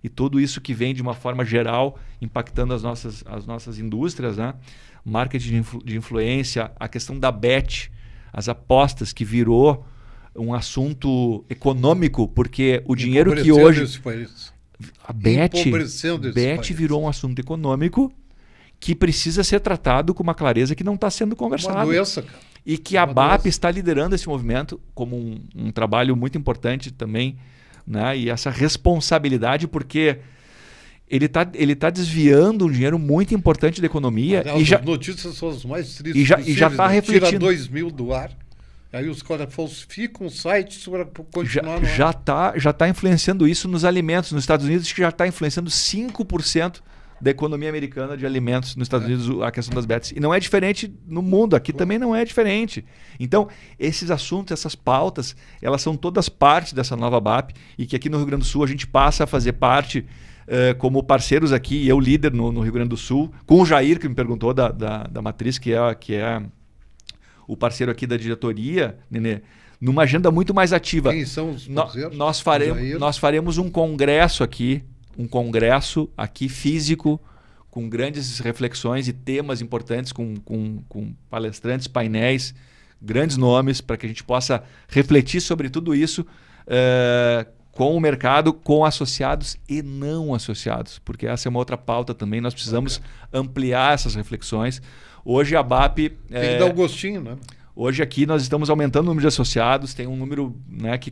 e tudo isso que vem de uma forma geral impactando as nossas indústrias, né? Marketing de influência, a questão da bet, as apostas, que virou um assunto econômico, porque o dinheiro que hoje... A bet virou um assunto econômico que precisa ser tratado com uma clareza que não está sendo conversado. Uma doença, cara. E que a BAP está liderando esse movimento como um trabalho muito importante também, né? E essa responsabilidade, porque ele tá desviando um dinheiro muito importante da economia. As notícias são as mais tristes e já está refletindo. Tira 2 mil do ar. Aí os caras falsificam sites para continuar no ar. Já tá influenciando isso nos alimentos. Nos Estados Unidos, que já está influenciando 5% da economia americana de alimentos. Nos Estados Unidos, a questão das bets. E não é diferente no mundo. Aqui também não é diferente. Então, esses assuntos, essas pautas, elas são todas parte dessa nova BAP, e que aqui no Rio Grande do Sul a gente passa a fazer parte como parceiros aqui, eu líder no Rio Grande do Sul, com o Jair, que me perguntou da Matriz, que é o parceiro aqui da diretoria, Nenê, numa agenda muito mais ativa. Quem são os parceiros? Nós faremos um congresso aqui físico, com grandes reflexões e temas importantes, com palestrantes, painéis, grandes nomes, para que a gente possa refletir sobre tudo isso com o mercado, com associados e não associados, porque essa é uma outra pauta também. Nós precisamos ampliar essas reflexões. Hoje a BAP... Tem que dar o gostinho, né? Hoje aqui nós estamos aumentando o número de associados, tem um número, né, que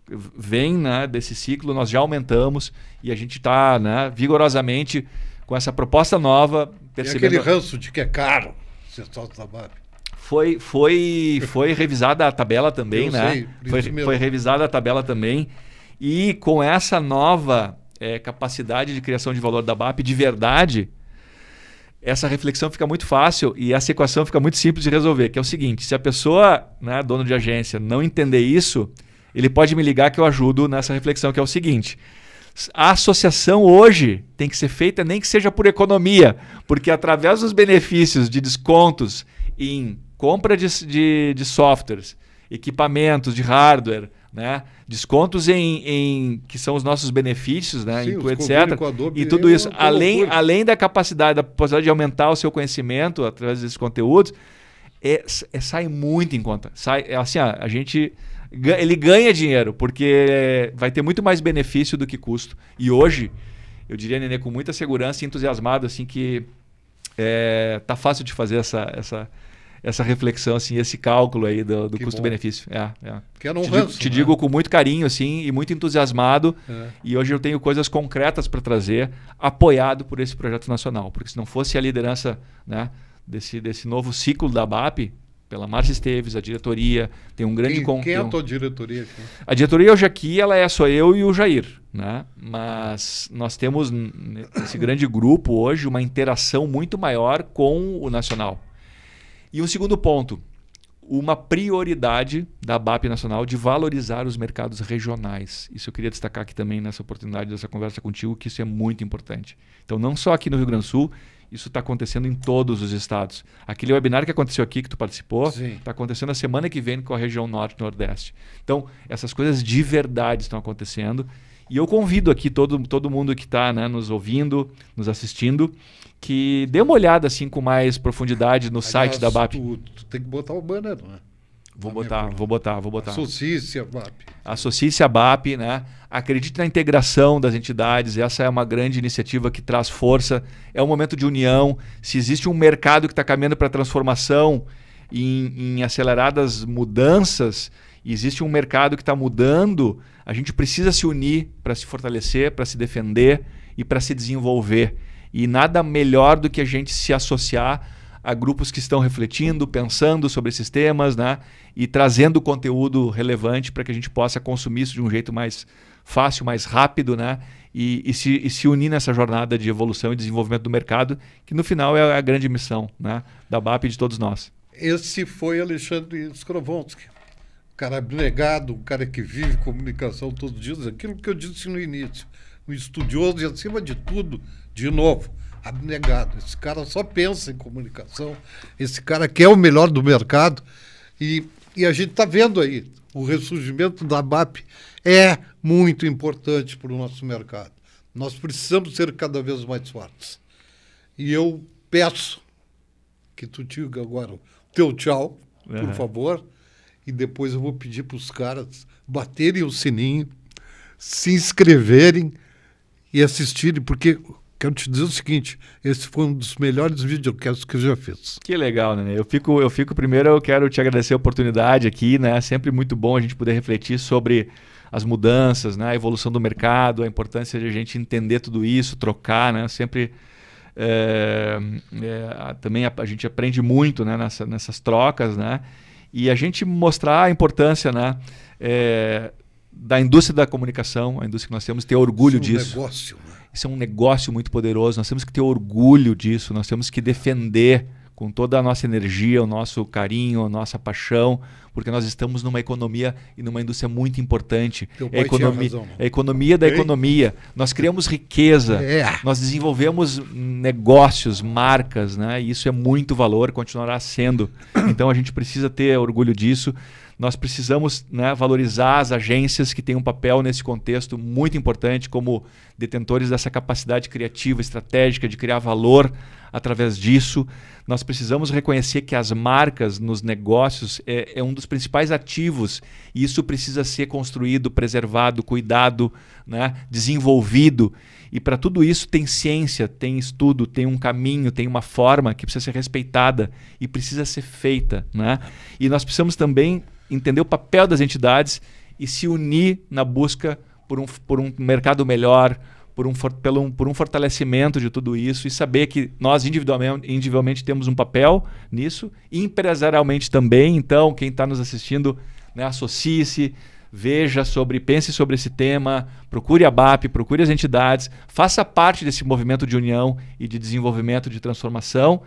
vem, né, desse ciclo, nós já aumentamos, e a gente está, né, vigorosamente com essa proposta nova. Percebendo... E aquele ranço de que é caro ser sócio da BAP? Foi revisada a tabela também, Eu né? sei, por isso mesmo. Foi revisada a tabela também. E com essa nova capacidade de criação de valor da BAP de verdade, essa reflexão fica muito fácil e essa equação fica muito simples de resolver, que é o seguinte: se a pessoa, né, dono de agência, não entender isso, ele pode me ligar que eu ajudo nessa reflexão, que é o seguinte: a associação hoje tem que ser feita nem que seja por economia, porque através dos benefícios de descontos em compra de softwares, equipamentos de hardware, né, descontos em que são os nossos benefícios, né, Sim, etc. E tudo isso, além da possibilidade de aumentar o seu conhecimento através desses conteúdos, sai muito em conta. Assim, ele ganha dinheiro, porque vai ter muito mais benefício do que custo. E hoje, eu diria, Nenê, com muita segurança e entusiasmado, assim, que tá fácil de fazer essa reflexão, assim, esse cálculo aí do custo-benefício. Que era um ranço, te digo com muito carinho, assim, e muito entusiasmado. E hoje eu tenho coisas concretas para trazer, apoiado por esse projeto nacional. Porque se não fosse a liderança, né, desse novo ciclo da BAP, pela Márcia Esteves, a diretoria, tem um grande... Quem é a tua diretoria aqui? A diretoria hoje aqui, sou eu e o Jair, né? Mas nós temos, nesse grande grupo hoje, uma interação muito maior com o nacional. E um segundo ponto, uma prioridade da BAP Nacional de valorizar os mercados regionais. Isso eu queria destacar aqui também nessa oportunidade dessa conversa contigo, que isso é muito importante. Então, não só aqui no Rio Grande do Sul, isso está acontecendo em todos os estados. Aquele webinar que aconteceu aqui, que tu participou, está acontecendo a semana que vem com a região Norte e Nordeste. Então, essas coisas de verdade estão acontecendo. E eu convido aqui todo mundo que está, né, nos ouvindo, nos assistindo, que dê uma olhada assim com mais profundidade no site da BAP. Tu tem que botar o banner, não é? Vou botar. Associe-se à BAP. Associe-se à BAP, né? Acredite na integração das entidades. Essa é uma grande iniciativa que traz força. É um momento de união. Se existe um mercado que está caminhando para transformação em aceleradas mudanças, e existe um mercado que está mudando, a gente precisa se unir para se fortalecer, para se defender e para se desenvolver. E nada melhor do que a gente se associar a grupos que estão refletindo, pensando sobre esses temas, né? E trazendo conteúdo relevante para que a gente possa consumir isso de um jeito mais fácil, mais rápido, né? E se unir nessa jornada de evolução e desenvolvimento do mercado, que no final é a grande missão, né, da BAP e de todos nós. Esse foi Alexandre Skowronski, um cara abnegado, um cara que vive comunicação todos os dias, aquilo que eu disse no início, um estudioso e, acima de tudo, de novo, abnegado. Esse cara só pensa em comunicação, esse cara quer o melhor do mercado e a gente está vendo aí, o ressurgimento da BAP é muito importante para o nosso mercado. Nós precisamos ser cada vez mais fortes. E eu peço que tu diga agora o teu tchau, por favor, e depois eu vou pedir para os caras baterem o sininho, se inscreverem e assistirem, porque quero te dizer o seguinte, esse foi um dos melhores videocasts que eu já fiz. Que legal, né? Eu fico primeiro, eu quero te agradecer a oportunidade aqui, né? Sempre muito bom a gente poder refletir sobre as mudanças, né? A evolução do mercado, a importância de a gente entender tudo isso, trocar, né? Sempre também a gente aprende muito, né? Nessas trocas, né? E a gente mostrar a importância, né? Da indústria da comunicação, a indústria que nós temos, ter orgulho disso. É um negócio, né? Isso é um negócio muito poderoso, nós temos que ter orgulho disso, nós temos que defender com toda a nossa energia, o nosso carinho, a nossa paixão, porque nós estamos numa economia e numa indústria muito importante. É a economia da economia. Nós criamos riqueza, nós desenvolvemos negócios, marcas, né? E isso é muito valor, continuará sendo. Então a gente precisa ter orgulho disso. Nós precisamos, né, valorizar as agências que têm um papel nesse contexto muito importante como detentores dessa capacidade criativa, estratégica de criar valor através disso. Nós precisamos reconhecer que as marcas nos negócios é um dos principais ativos e isso precisa ser construído, preservado, cuidado, né, desenvolvido. E para tudo isso tem ciência, tem estudo, tem um caminho, tem uma forma que precisa ser respeitada e precisa ser feita, né? E nós precisamos também entender o papel das entidades e se unir na busca por um mercado melhor, por um fortalecimento de tudo isso e saber que nós individualmente temos um papel nisso, e empresarialmente também. Então, quem está nos assistindo, né, associe-se, pense sobre esse tema, procure a BAP, procure as entidades, faça parte desse movimento de união e de desenvolvimento, de transformação.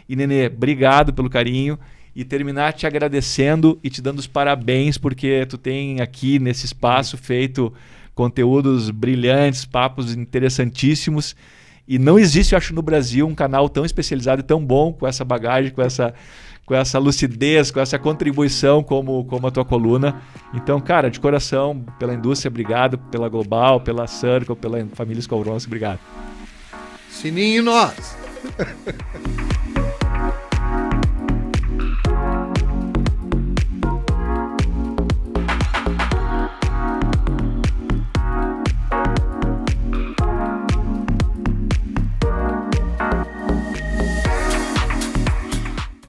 E, Nenê, obrigado pelo carinho, e terminar te agradecendo e te dando os parabéns, porque tu tem aqui nesse espaço feito conteúdos brilhantes, papos interessantíssimos, e não existe, eu acho, no Brasil um canal tão especializado e tão bom, com essa bagagem, com essa lucidez, com essa contribuição como a tua coluna. Então, cara, de coração, pela indústria, obrigado, pela Global, pela Circle, pela Família Skowronski, obrigado. Sininho nós!